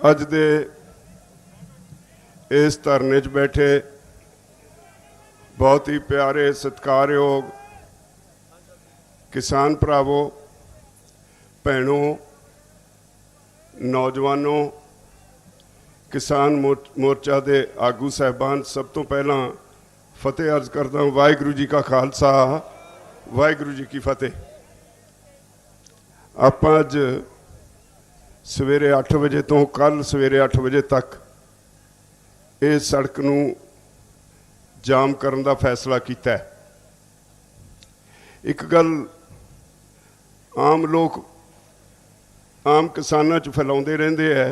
अज दे इस धरने च बैठे बहुत ही प्यारे सत्कारयोग किसान भरावों, भैनों, नौजवानों, किसान मोर्चा के आगू साहबान, सब तो पहला फतेह अर्ज करदा हूँ। वाहिगुरू जी का खालसा, वाहिगुरू जी की फतेह। आप अज सवेरे 8 बजे तो कल सवेरे 8 बजे तक इस सड़क नूं जाम करन दा फैसला कीता है। एक गल आम लोग आम किसानां च फैलाउंदे रहिंदे है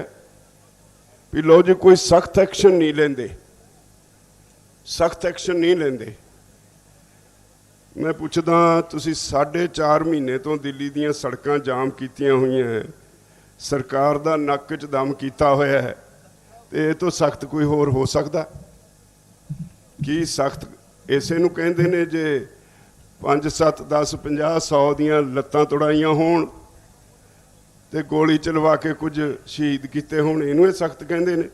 भी लो जी कोई सख्त एक्शन नहीं लेंदे, सख्त एक्शन नहीं लेंदे। मैं पुछदा तुसी 4.5 महीने तो दिल्ली दीयां सड़कां जाम कीतियां होईयां हैं, सरकार दा नक च दम कीता होया है, ते तो सख्त कोई होर हो सकदा कि सख्त इसे नूं कहंदे ने जे 5 7 10 50 100 दीयां लत्तां तोड़ाइयां होण ते गोली चलवा के कुछ शहीद किते होण, इहनूं सख्त कहंदे ने?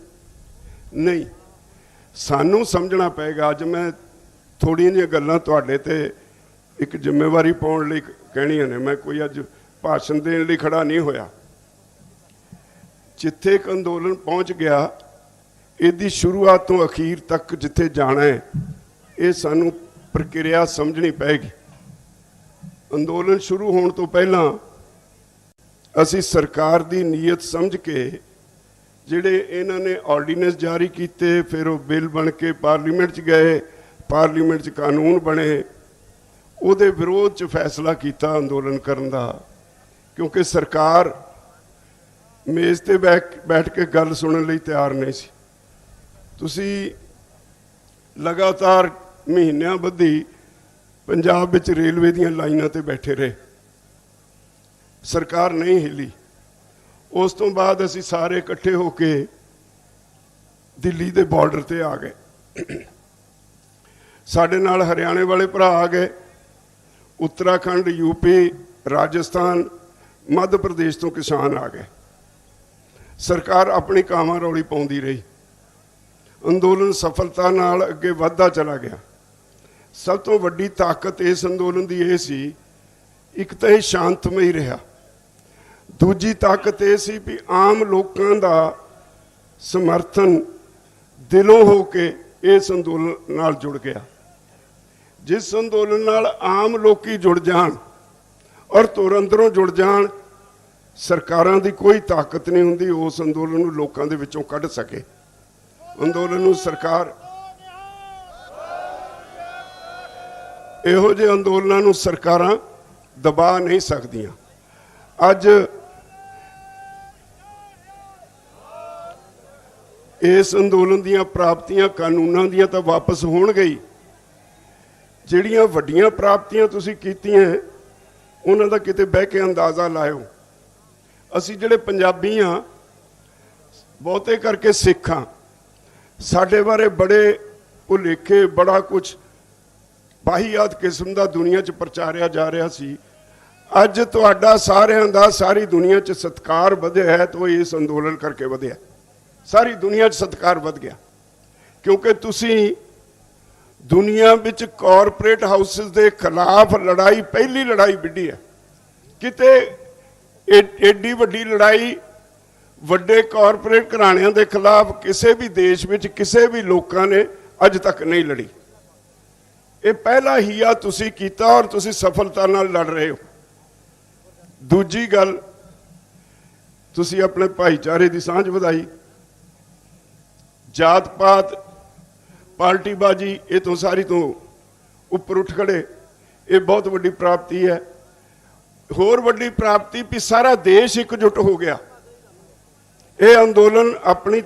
नहीं, सानूं समझना पेगा। अज मैं थोड़ियां जिहियां गल्लां तुहाडे ते एक जिम्मेवारी पाउण लई कहणीआं ने। मैं कोई अज भाषण देण लई खड़ा नहीं होया। जिथे एक अंदोलन पहुंच गया, इसकी शुरुआत तो अखीर तक जिथे जाना है, ये सानू प्रक्रिया समझनी पेगी। अंदोलन शुरू होने तो पहला असी सरकार की नीयत समझ के जिहड़े इन्हां ने ऑर्डीनेंस जारी किए, फिर वो बिल बन के पार्लीमेंट च गए, पार्लीमेंट च कानून बने, उहदे विरोध च फैसला किया अंदोलन करन दा, क्योंकि सरकार मेज़ ते बैठ के गल सुनने लई तैयार नहीं सी। तुसी लगातार महीनों बधी पंजाब विच रेलवे दीयां लाइनां ते बैठे रहे, सरकार नहीं हिली। उस तो बाद असी सारे इकट्ठे होके दिल्ली दे बॉर्डर ते आ गए। साडे नाल हरियाणे वाले भरा आ गए, उत्तराखंड, यूपी, राजस्थान, मध्य प्रदेश तो किसान आ गए। सरकार अपनी कामां रौली पाउंदी रही। अंदोलन सफलता नाल अगे वधदा चला गया। सब तो वड्डी ताकत इस अंदोलन की यह सी, एक तो यह शांतमई रहा, दूजी ताकत यह सी भी आम लोगों का समर्थन दिलों होके इस अंदोलन नाल जुड़ गया। जिस अंदोलन नाल आम लोग जुड़ जान और तुर अंदरों जुड़ जान, सरकारां दी कोई ताकत नहीं हुंदी उस अंदोलन नूं लोकां दे विचों कढ सके। अंदोलन नूं सरकार इहो जिहे अंदोलनां नूं सरकारां दबा नहीं सकदियां। अज इस अंदोलन दीयां प्राप्तियां कानूनां दीयां तां वापस होण गई, जिहड़ियां वड्डियां प्राप्तियां तुसीं कीतियां उन्हां दा किते बह के अंदाज़ा लाओ। असी जिहड़े पंजाबी हाँ, बहुते करके सिख हाँ, साडे बारे बड़े भुलेखे, बड़ा कुछ बाहियात किस्म का दुनिया च प्रचारिया जा रहा सी। अज तुहाडा सारिआं दा सारी दुनिया च सत्कार वधिया है, तो इस अंदोलन करके वधिया। सारी दुनिया च सत्कार वध गया, क्योंकि तुसीं दुनिया विच कॉरपोरेट हाउसिस के खिलाफ लड़ाई, पहली लड़ाई विढ़ी है। किते एडी वड्डी लड़ाई वड्डे कॉरपोरेट घराणिਆਂ के खिलाफ किसी भी देश में किसी भी लोगों ने अज तक नहीं लड़ी। ये पहला हीआ तुसी कीता और तुसी सफलता नाल लड़ रहे हो। दूजी गल, तुसी अपने भाईचारे की सांझ वधाई। जात पात, पार्टीबाजी, ये तो सारी तो उपर उठ खड़े। ये बहुत वड्डी प्राप्ति है। होर वड्डी प्राप्ति भी सारा देश एकजुट हो गया। ये अंदोलन अपनी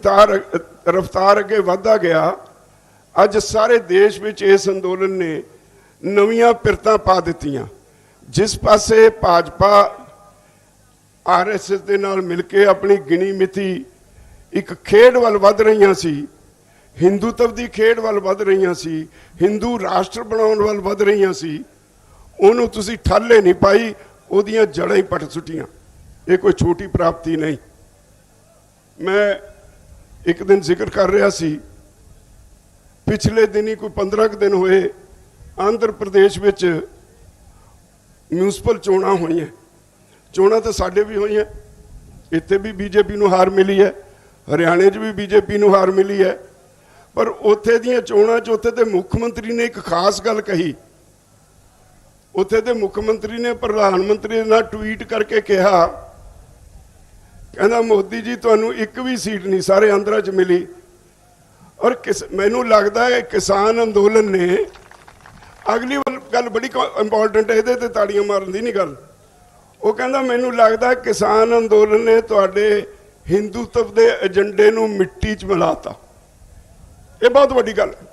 रफ्तार अगे वधदा गया। अज सारे देश में इस अंदोलन ने नवीं पिरतां पा दित्तियां। जिस पासे भाजपा RSS दे नाल मिल के अपनी गिनी मिथी एक खेड वल वध रही सी, हिंदुत्व की खेड वल वध रही सी, हिंदू राष्ट्र बनाउण वल वध रही सी, उन्होंने तुसी ठल्ले नहीं पाई, उहदियां जड़ां ही पट सुटियां। ये कोई छोटी प्राप्ति नहीं। मैं एक दिन जिक्र कर रहा सी, पिछले दिन ही कोई 15 दिन हुए आंध्र प्रदेश विच म्यूनसिपल चोणां होईयां। चोणां तो साडे भी होईयां, इत्थे भी बीजेपी नूं हार मिली है, हरियाणे च भी बीजेपी नूं हार मिली है, पर उत्थे दीयां चोणां च उत्थे दे मुख मंत्री ने एक खास गल कही। उत्थे दे मुख मंत्री ने प्रधानमंत्री नाल ट्वीट करके कहा, कहना मोदी जी तुहानूं एक भी सीट नहीं सारे आंध्रा च मिली। और मैनूं लगदा है किसान अंदोलन ने, अगली गल बड़ी इंपॉर्टेंट है, इहदे ते ताड़ियां मारन दी नहीं गल, वो कहंदा मैनूं लगदा किसान अंदोलन ने तुहाडे हिंदुत्व दे एजेंडे नूं मिट्टी च मिलाता। ये बहुत वड्डी गल है।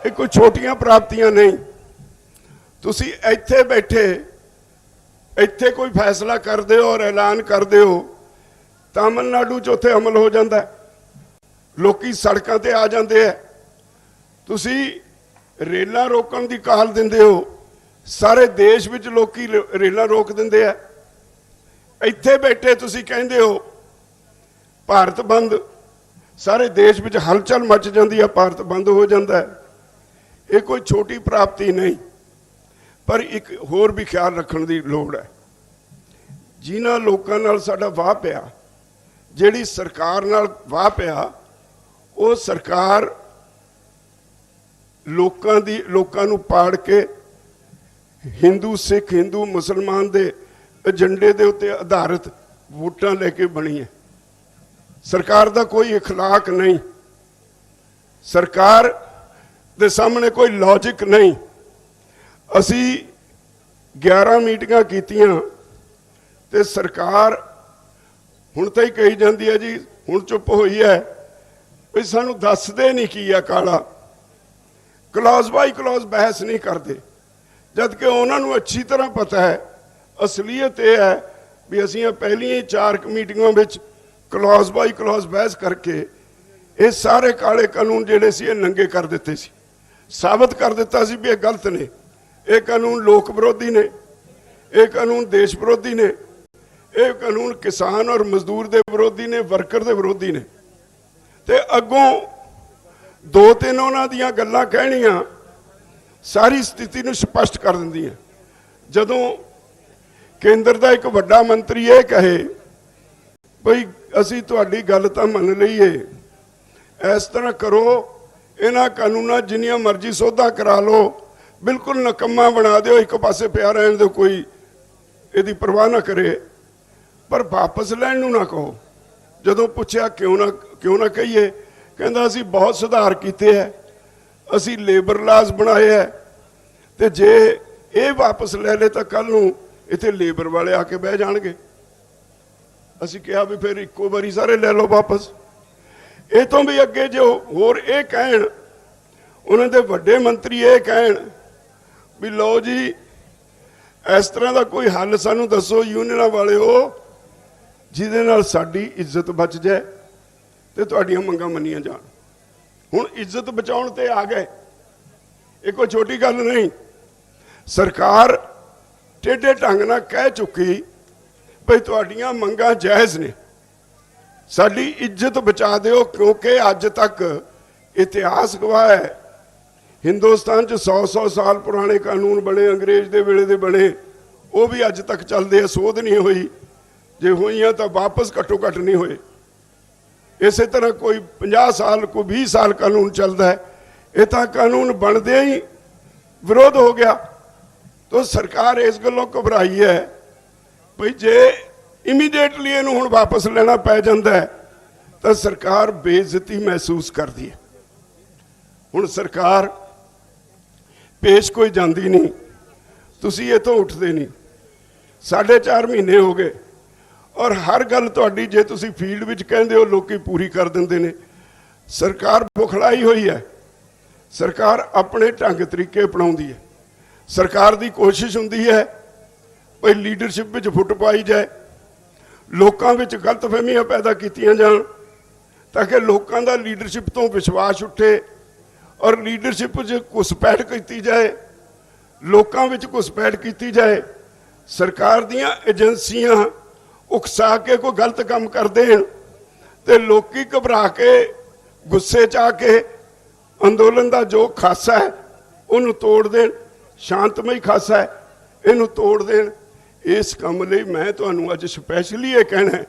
ये कोई छोटियां प्राप्तियां नहीं। तुसी इत्थे बैठे इत्थे कोई फैसला करते हो और ऐलान करते हो, तमिलनाडु च उत्थे अमल हो जाता है, लोकी सड़कों ते आ जाते हैं। तुसी रेलां रोकण दी काल दिंदे हो, सारे देश विच लोकी रेलां रोक दिंदे हैं। इत्थे बैठे तुसी कहंदे हो भारत बंद, सारे देश विच हलचल मच जाती है, भारत बंद हो जाता है। ये कोई छोटी प्राप्ति नहीं, पर एक होर भी ख्याल रखने की लोड़ है। जिन्हां लोकां नाल साडा वाह पिया, जिहड़ी सरकार नाल वाह पिया, वो सरकार लोकां नूं पाड़ के हिंदू सिख हिंदू मुसलमान दे एजेंडे दे उत्ते आधारित वोटां लेके बनी है। सरकार दा कोई इखलाक नहीं, सरकार दे सामने कोई लॉजिक नहीं। असी 11 मीटिंगां कीतियां ते सरकार हुण तां ही कही जाती है जी, हुण चुप होई है भी सानूं दसदे नहीं की है काला, क्लॉज बाई क्लॉज बहस नहीं करते, जबकि उन्होंने अच्छी तरह पता है असलीयत यह है भी असीं पहलियां 4 मीटिंगों में क्लॉज बाई क्लॉज बहस करके ये सारे काले कानून जिहड़े सी नंगे कर दिते सी, साबित कर दिता सी भी ये गलत ने, ये कानून लोक विरोधी ने, ये कानून देश विरोधी ने, ये कानून किसान और मजदूर दे विरोधी ने, वर्कर दे विरोधी ने। ते अगों 2-3 उन्हां दीयां गल्लां कहणियां सारी स्थिति नूं स्पष्ट कर दिंदियां। जदों केंद्र दा एक वड्डा मंत्री ये कहे भई असीं तुहाडी गल तां मन लईए, इस तरह करो, इन्हां कानूनां जिन्नियां मर्जी सोधा करा लो, बिल्कुल नकम्मा बना दिओ, एक पासे पिया रहण दिओ, कोई इहदी परवाह ना करे, पर वापस लैण नूं ना कहो। जदों पुछया क्यों ना कहिए, कहंदा असीं बहुत सुधार कीते है, असीं लेबर लाज बनाए है, ते जे ये वापस ले ले तो कल नूं इत्थे लेबर वाले आके बह जाणगे। असीं कहा भी फिर इक्को बारी सारे ले लो वापस। ये तो भी अगे जो होर ये कहण, उन्हां दे वड्डे मंत्री ये कहण भी लो जी इस तरह का कोई हल सानूं दसो यूनियन वाले हो जिहदे नाल साडी इज्जत बच जाए ते तुहाडीआं मंगां मन्नियां जाण। हुण इज्जत बचाउण ते आ गए, ये कोई छोटी गल नहीं। सरकार टेढ़े ढंग नाल कह चुकी भई तुहाडीआं मंगां जायज़ ने, साडी इज्जत बचा दिओ, क्योंकि अज तक इतिहास गवाह है हिंदुस्तान च 100-100 साल पुराने कानून बने, अंग्रेज दे वेले दे बने, वो भी अज तक चलते हैं, सोध नहीं हुई, जे हुई तो वापस घट्टो घट्ट नहीं होए। इस तरह कोई 50 साल कोई 20 साल कानून चलता है, ये तो कानून बनते ही विरोध हो गया। तो सरकार इस गलों घबराई है भाई जे इमीडिएटली इनू हुण वापस लेना पै जाता है तो सरकार बेइज्जती महसूस करती है। हुण सरकार पेश कोई जाती नहीं, तुसी इथों उठते नहीं। 4.5 महीने हो गए और हर गल तुहाडी जे तुसी फील्ड विच कहंदे हो लोकी पूरी कर दिंदे ने। सरकार बुखलाई हुई है, सरकार अपने ढंग तरीके अपनाउंदी है। सरकार की कोशिश हुंदी है भाई लीडरशिप विच फुट पाई जाए, लोकां विच गलतफहमियां पैदा कीतियां जाण ताकि लोकां दा लीडरशिप तो विश्वास उठे और लीडरशिप च घुसपैठ की जाए, लोकां विच घुसपैठ की जाए सरकार दीयां एजेंसियां उकसा के कोई गलत काम कर देन ते लोकी घबरा के गुस्से च आके अंदोलन का जो खासा है उन्होंने तोड़ देन, शांतमई खासा है इनू तोड़ देन। इस काम लई मैं तुहानू अज स्पैशली ये कहना है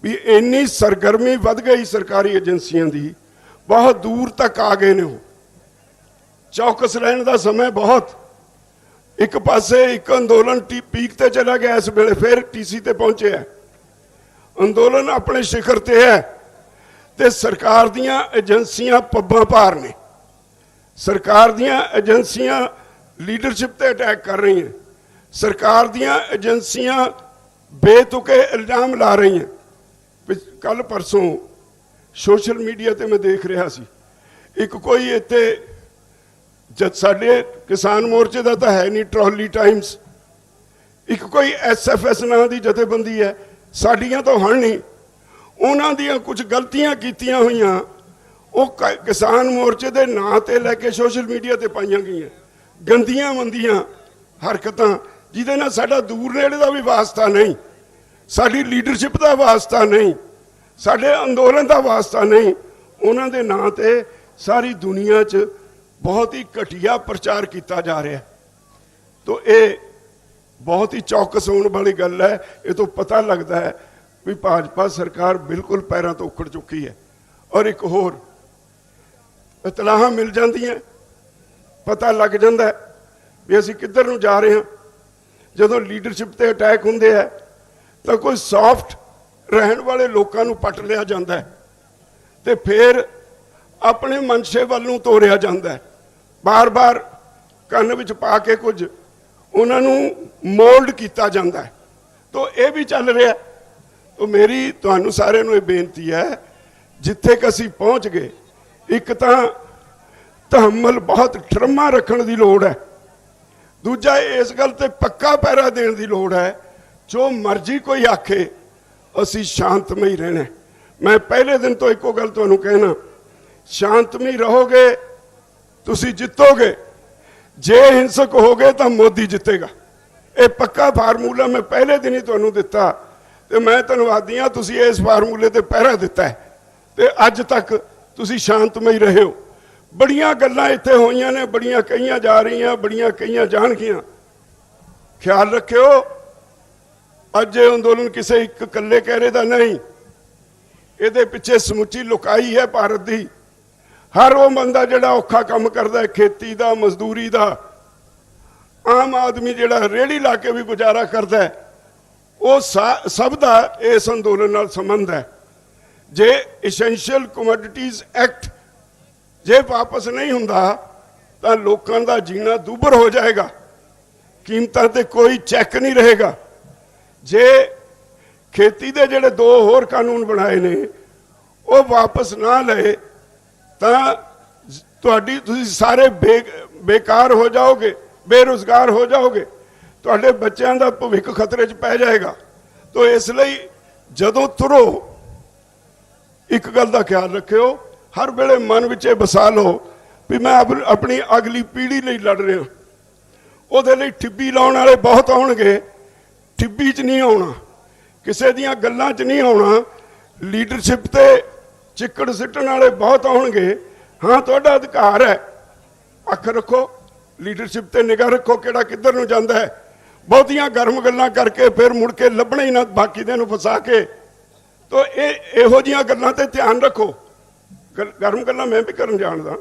भी इन्नी सरगर्मी वध गई सरकारी एजेंसियां दी, बहुत दूर तक आ गए ने। चौकस रहने का समय बहुत, एक पासे एक अंदोलन पीक ते चला गया, इस वेले फिर टीसी ते पहुंचे है। अंदोलन अपने शिखर ते है ते सरकार दीयां एजेंसियां पब्बां भार ने, सरकार दीयां एजेंसियां लीडरशिप ते अटैक कर रही हैं, सरकार दीयां एजेंसियां बेतुके इल्जाम ला रही हैं। कल परसों सोशल मीडिया ते मैं देख रहा सी, एक कोई इत्थे जद साडे किसान मोर्चे का तो है नहीं ट्रॉली टाइम्स, एक कोई SFS नां दी जथेबंदी है, साडियां तो हन नहीं, उन्हां दियां कुछ गलतियां कीतियां होईयां वो किसान मोर्चे के नां ते लैके सोशल मीडिया ते पाईयां गईयां, गंदियां मंदियां हरकतां जिहदे नाल साडा दूर नेड़े का भी वास्ता नहीं, साडी लीडरशिप का वास्ता नहीं, साडे अंदोलन का वास्ता नहीं, उन्हां दे नां ते सारी दुनिया च बहुत ही घटिया प्रचार किया जा रहा है। तो ये बहुत ही चौकस होने वाली गल है। ये तो पता लगता है भी भाजपा सरकार बिल्कुल पैरों तो उखड़ चुकी है। और एक होर इतलाह मिल जांदियां, पता लग जाता है भी असीं किधर नूं जा रहे हैं। जदों लीडरशिप ते अटैक हुंदे है तो कोई सॉफ्ट रहन वाले लोगों नूं पट लिया जाता है ते फिर अपने मनशे वाल नूं तोरिया जाता है, बार बार कन्न विच पा के कुछ उन्होंने मोल्ड किया जाता है। तो ये भी चल रहा है। तो मेरी तुहानू सारे नूं बेनती है, जिथे क असीं पहुँच गए, एक तो तहम्मल बहुत ठरम्मा रखने की लोड़ है, दूजा इस गल ते पक्का पैरा देने की लोड़ है। जो मर्जी कोई आखे असीं शांतमई रहना। मैं पहले दिन तो एको गल तुहानू कहना, शांतमई रहोगे तुसीं जितोगे, जे हिंसक हो गए तो मोदी जितेगा। ये पक्का फार्मूला मैं पहले दिन ही तुहानू दिता ते मैं धन्नवादी हाँ, तुसीं इस फार्मूले ते पहरा दिता है ते अज तक तुसीं शांतमई रहे हो। बड़ियां गल्लां इत्थे होईयां ने, बड़ियां कहियां जा रहीआं, बड़ियां कहियां जाणगियां। ख्याल रखियो अज ये अंदोलन किसी एक कल्ले कहरे दा नहीं, ये पिछे समुची लुकाई है भारत की। हर वो बंदा जिहड़ा औखा काम करता है, खेती का, मजदूरी का, आम आदमी जिहड़ा रेहड़ी ला के भी गुजारा करता है, वो सब का इस अंदोलन नाल संबंध है। जे एसेंशियल कमोडिटीज़ एक्ट जे वापस नहीं हुंदा तो लोगों का जीना दूभर हो जाएगा, कीमतां ते कोई चैक नहीं रहेगा। जे खेती के जिहड़े दो होर कानून बनाए ने वो वापस ना लए तुसीं सारे बेकार हो जाओगे, बेरोजगार हो जाओगे, तुहाडे बच्चों का भविख खतरे च पै जाएगा। तो इसलिए जदों तुरो एक गल का ख्याल रखियो, हर वेले मन विच बसा लो भी मैं अपनी अगली पीढ़ी लई लड़ रहा। उहदे लई ठिब्बी लाउण वाले बहुत आउणगे, ठिब्बी च नहीं आउणा, किसी दियां गल्लां च नहीं आउणा, लीडरशिप ते चिक्कड़ सिੱਟਣ वाले बहुत आउणगे। हाँ तुहाडा अधिकार है, अख रखो, लीडरशिप ते निगाह रखो किहड़ा किधर नूं जांदा है। बहुतियां गर्म गल्लां करके फिर मुड़ के लभणे ही ना बाकी दे नूं फसा के। तो इहो जिहियां गल्लां ते ध्यान रखो। गर्म गल्लां मैं भी करन जाणदा,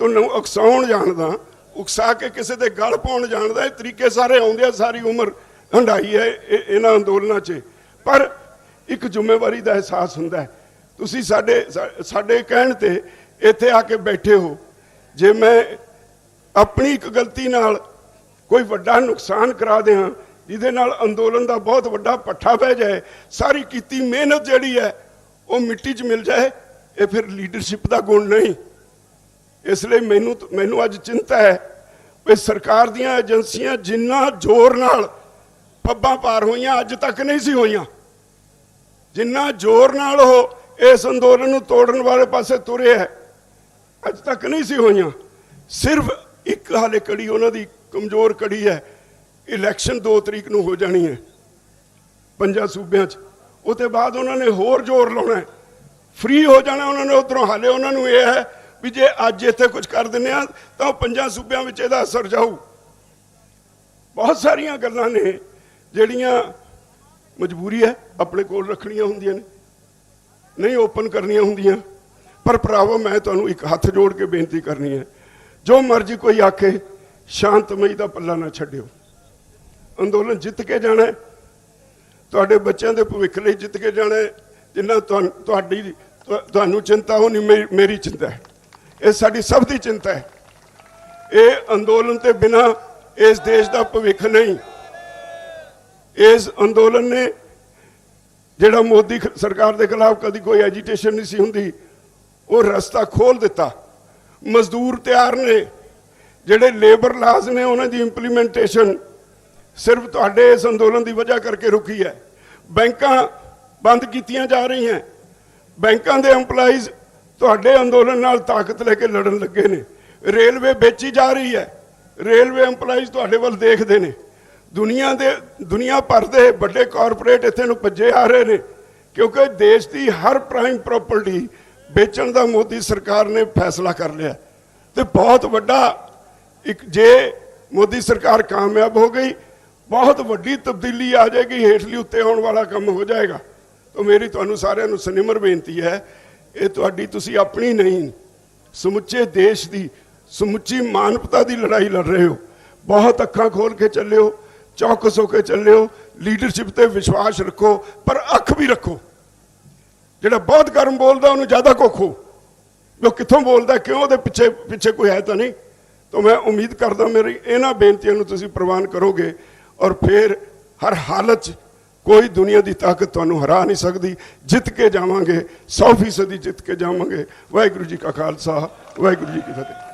तुहानूं उकसाउण जाणदा, उकसा के किसी दे गल पाउण जाणदा। ये तरीके सारे आउंदे आ, सारी उम्र हंडाई है इन्हां अंदोलनां 'च। पर एक जिम्मेवारी का एहसास हुंदा है। तुसीं साडे कहण ते इत्थे आके बैठे हो, जे मैं अपनी एक गलती नाल कोई वड्डा नुकसान करा दें जिहदे नाल अंदोलन का बहुत वड्डा पट्ठा पै जाए, सारी कीती मेहनत जिहड़ी है वो मिट्टी 'च मिल जाए, ये फिर लीडरशिप का गुण नहीं। इसलिए मैनू अज चिंता है भी सरकार दीयां एजेंसियां जिन्ना जोर नाल पब्बां पार होईयां अज तक नहीं सी होईयां, जिन्ना जोर नाल हो इस अंदोलन नूं तोड़न वाले पासे तुरे है, अज तक नहीं सी होईयां। सिर्फ एक हाले कड़ी उन्हां दी कमजोर कड़ी है ਇਲੈਕਸ਼ਨ 2 ਤਰੀਕ ਨੂੰ ਹੋ ਜਾਣੀ ਹੈ 5 ਸੂਬਿਆਂ 'ਚ। ਉਹਦੇ ਬਾਅਦ ਉਹਨਾਂ ਨੇ ਹੋਰ ਜ਼ੋਰ ਲਾਉਣਾ, ਫ੍ਰੀ ਹੋ ਜਾਣਾ ਉਹਨਾਂ ਨੇ ਉੱਧਰੋਂ। ਹਾਲੇ ਉਹਨਾਂ ਨੂੰ ਇਹ ਹੈ ਵੀ ਜੇ ਅੱਜ ਇੱਥੇ ਕੁਝ ਕਰ ਦਿੰਦੇ ਆ ਤਾਂ 5 ਸੂਬਿਆਂ ਵਿੱਚ ਇਹਦਾ ਅਸਰ ਜਾਊ। ਬਹੁਤ ਸਾਰੀਆਂ ਗੱਲਾਂ ਨੇ ਜਿਹੜੀਆਂ ਮਜਬੂਰੀ ਹੈ ਆਪਣੇ ਕੋਲ ਰੱਖਣੀਆਂ ਹੁੰਦੀਆਂ ਨੇ, ਨਹੀਂ ਓਪਨ ਕਰਨੀਆਂ ਹੁੰਦੀਆਂ। ਪਰ ਭਰਾਵੋ ਮੈਂ ਤੁਹਾਨੂੰ ਇੱਕ ਹੱਥ ਜੋੜ ਕੇ ਬੇਨਤੀ ਕਰਨੀ ਹੈ, ਜੋ ਮਰਜ਼ੀ ਕੋਈ ਆਖੇ ਸ਼ਾਂਤਮਈ ਦਾ ਪੱਲਾ ਨਾ ਛੱਡਿਓ। ਅੰਦੋਲਨ ਜਿੱਤ ਕੇ ਜਾਣਾ, ਤੁਹਾਡੇ ਬੱਚਿਆਂ ਦੇ ਭਵਿੱਖ ਲਈ ਜਿੱਤ ਕੇ ਜਾਣਾ। ਜਿੰਨਾ ਤੁਹਾਨੂੰ ਚਿੰਤਾ ਉਹ ਨਹੀਂ ਮੇਰੀ ਚਿੰਤਾ ਹੈ, ਇਹ ਸਾਡੀ ਸਭ ਦੀ ਚਿੰਤਾ ਹੈ। ਇਹ ਅੰਦੋਲਨ ਤੇ ਬਿਨਾ ਇਸ ਦੇਸ਼ ਦਾ ਭਵਿੱਖ ਨਹੀਂ। ਇਸ ਅੰਦੋਲਨ ਨੇ ਜਿਹੜਾ ਮੋਦੀ ਸਰਕਾਰ ਦੇ ਖਿਲਾਫ ਕਦੀ ਕੋਈ ਐਜੀਟੇਸ਼ਨ ਨਹੀਂ ਸੀ ਹੁੰਦੀ, ਉਹ ਰਸਤਾ ਖੋਲ ਦਿੱਤਾ। ਮਜ਼ਦੂਰ ਤਿਆਰ ਨੇ, ਜਿਹੜੇ ਲੇਬਰ ਲਾਜ਼ ਨੇ ਉਹਨਾਂ ਦੀ ਇੰਪਲੀਮੈਂਟੇਸ਼ਨ ਸਿਰਫ ਤੁਹਾਡੇ ਇਸ ਅੰਦੋਲਨ ਦੀ ਵਜ੍ਹਾ ਕਰਕੇ ਰੁਕੀ ਹੈ। ਬੈਂਕਾਂ ਬੰਦ ਕੀਤੀਆਂ ਜਾ ਰਹੀਆਂ, ਬੈਂਕਾਂ ਦੇ EMPLOYEES ਤੁਹਾਡੇ ਅੰਦੋਲਨ ਨਾਲ ਤਾਕਤ ਲੈ ਕੇ ਲੜਨ ਲੱਗੇ ਨੇ। ਰੇਲਵੇ ਵੇਚੀ ਜਾ ਰਹੀ ਹੈ, ਰੇਲਵੇ EMPLOYEES ਤੁਹਾਡੇ ਵੱਲ ਦੇਖਦੇ ਨੇ। ਦੁਨੀਆ ਭਰ ਦੇ ਵੱਡੇ ਕਾਰਪੋਰੇਟ ਇੱਥੇ ਨੂੰ ਭੱਜੇ ਆ ਰਹੇ ਨੇ, ਕਿਉਂਕਿ ਦੇਸ਼ ਦੀ ਹਰ ਪ੍ਰਾਈਮ ਪ੍ਰਾਪਰਟੀ ਵੇਚਣ ਦਾ ਮੋਦੀ ਸਰਕਾਰ ਨੇ ਫੈਸਲਾ ਕਰ ਲਿਆ। ਤੇ ਬਹੁਤ ਵੱਡਾ ਇੱਕ, ਜੇ ਮੋਦੀ ਸਰਕਾਰ ਕਾਮਯਾਬ ਹੋ ਗਈ, ਬਹੁਤ ਵੱਡੀ ਤਬਦੀਲੀ ਆ ਜਾਏਗੀ, ਹੇਠਲੀ ਉੱਤੇ ਆਉਣ ਵਾਲਾ ਕੰਮ ਹੋ ਜਾਏਗਾ। ਤਾਂ ਮੇਰੀ ਤੁਹਾਨੂੰ ਸਾਰਿਆਂ ਨੂੰ ਸਨਿਮਰ ਬੇਨਤੀ ਹੈ, ਇਹ ਤੁਹਾਡੀ ਤੁਸੀਂ ਆਪਣੀ ਨਹੀਂ, ਸਮੁੱਚੇ ਦੇਸ਼ ਦੀ, ਸਮੁੱਚੀ ਮਾਨਵਤਾ ਦੀ ਲੜਾਈ ਲੜ ਰਹੇ ਹੋ। ਬਹੁਤ ਅੱਖਾਂ ਖੋਲ ਕੇ ਚੱਲਿਓ, ਚੌਕਸ ਹੋ ਕੇ ਚੱਲਿਓ, ਲੀਡਰਸ਼ਿਪ ਤੇ ਵਿਸ਼ਵਾਸ ਰੱਖੋ, ਪਰ ਅੱਖ ਵੀ ਰੱਖੋ। ਜਿਹੜਾ ਬਹੁਤ ਗਰਮ ਬੋਲਦਾ ਉਹਨੂੰ ਜ਼ਿਆਦਾ ਕੋਖੋ, ਉਹ ਕਿੱਥੋਂ ਬੋਲਦਾ, ਕਿਉਂ, ਉਹਦੇ ਪਿੱਛੇ ਕੋਈ ਹੈ ਤਾਂ ਨਹੀਂ। ਤਾਂ ਮੈਂ ਉਮੀਦ ਕਰਦਾ ਮੇਰੀ ਇਹਨਾਂ ਬੇਨਤੀਆਂ ਨੂੰ ਤੁਸੀਂ ਪ੍ਰਵਾਨ ਕਰੋਗੇ, ਔਰ ਫਿਰ ਹਰ ਹਾਲਤ 'ਚ ਕੋਈ ਦੁਨੀਆ ਦੀ ਤਾਕਤ ਤੁਹਾਨੂੰ ਹਰਾ ਨਹੀਂ ਸਕਦੀ। ਜਿੱਤ ਕੇ ਜਾਵਾਂਗੇ, 100% ਜਿੱਤ ਕੇ ਜਾਵਾਂਗੇ। ਵਾਹਿਗੁਰੂ ਜੀ ਕਾ ਖਾਲਸਾ, ਵਾਹਿਗੁਰੂ ਜੀ ਕੀ ਫਤਿਹ।